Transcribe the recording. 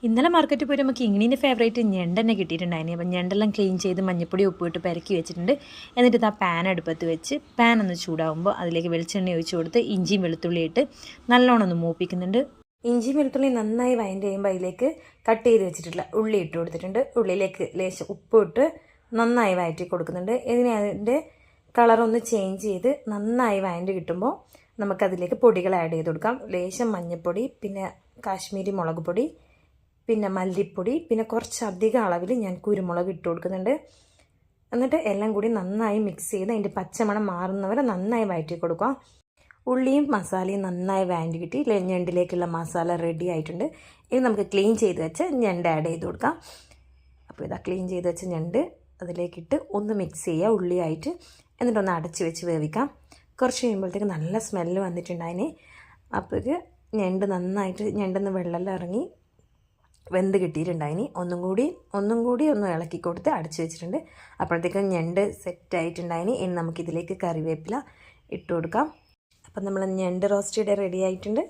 ഇന്നലെ മാർക്കറ്റിൽ പോയിട്ട് നമുക്ക് ഇങ്ങനീൻ്റെ ഫേവറേറ്റ് ഞണ്ട് തന്നെ കിട്ടിയിട്ടുണ്ടായിരുന്നു. അപ്പം ഞണ്ടെല്ലാം ക്ലീൻ ചെയ്ത് മഞ്ഞപ്പൊടി ഉപ്പിട്ട് പെരക്കി വെച്ചിട്ടുണ്ട്. എന്നിട്ട് ആ പാൻ അടുപ്പത്ത് വെച്ച് പാൻ ഒന്ന് ചൂടാകുമ്പോൾ അതിലേക്ക് വെളിച്ചെണ്ണ ഒഴിച്ച് കൊടുത്ത് ഇഞ്ചിയും വെളുത്തുള്ളി ഇട്ട് നല്ലോണം ഒന്ന് മൂപ്പിക്കുന്നുണ്ട്. ഇഞ്ചി വെളുത്തുള്ളി നന്നായി വഴണ്ട് കഴിയുമ്പോൾ അതിലേക്ക് കട്ട് ചെയ്ത് വെച്ചിട്ടുള്ള ഉള്ളി ഇട്ട് കൊടുത്തിട്ടുണ്ട്. ഉള്ളിയിലേക്ക് ലേശം ഉപ്പ് ഇട്ട് നന്നായി വഴറ്റി കൊടുക്കുന്നുണ്ട്. അതിൻ്റെ കളറൊന്ന് ചേഞ്ച് ചെയ്ത് നന്നായി വഴണ്ട് കിട്ടുമ്പോൾ നമുക്കതിലേക്ക് പൊടികൾ ആഡ് ചെയ്ത് കൊടുക്കാം. ലേശം മഞ്ഞൾപ്പൊടി, പിന്നെ കാശ്മീരി മുളക് പൊടി, പിന്നെ മല്ലിപ്പൊടി, പിന്നെ കുറച്ചധികം അളവിൽ ഞാൻ കുരുമുളക് ഇട്ട് കൊടുക്കുന്നുണ്ട്. എന്നിട്ട് എല്ലാം കൂടി നന്നായി മിക്സ് ചെയ്ത് അതിൻ്റെ പച്ചമണം മാറുന്നവരെ നന്നായി വഴറ്റി കൊടുക്കുക. ഉള്ളിയും മസാലയും നന്നായി വഴറ്റി കിട്ടി ഞണ്ടിലേക്കുള്ള മസാല റെഡി ആയിട്ടുണ്ട്. ഇനി നമുക്ക് ക്ലീൻ ചെയ്ത് വെച്ച് ഞണ്ട് ആഡ് ചെയ്ത് കൊടുക്കാം. അപ്പോൾ ഇതാ ക്ലീൻ ചെയ്ത് വെച്ച ഞണ്ട് അതിലേക്കിട്ട് ഒന്ന് മിക്സ് ചെയ്യുക ഉള്ളിയായിട്ട്. എന്നിട്ടൊന്ന് അടച്ച് വെച്ച് വേവിക്കാം. കുറച്ച് കഴിയുമ്പോഴത്തേക്ക് നല്ല സ്മെല്ല് വന്നിട്ടുണ്ടായിന്. അപ്പോൾ ഇത് ഞണ്ടെന്ന് വെള്ളമെല്ലാം ഇറങ്ങി വെന്ത് കിട്ടിയിട്ടുണ്ടായിന്. ഒന്നും കൂടി ഒന്ന് ഇളക്കി കൊടുത്ത് അടച്ച് വെച്ചിട്ടുണ്ട്. അപ്പോഴത്തേക്കും ഞണ്ട് സെറ്റായിട്ടുണ്ടായിന്. ഇനി നമുക്കിതിലേക്ക് കറിവേപ്പില ഇട്ട് കൊടുക്കാം. അപ്പം നമ്മൾ ഞണ്ട് റോസ്റ്റ് റെഡി ആയിട്ടുണ്ട്.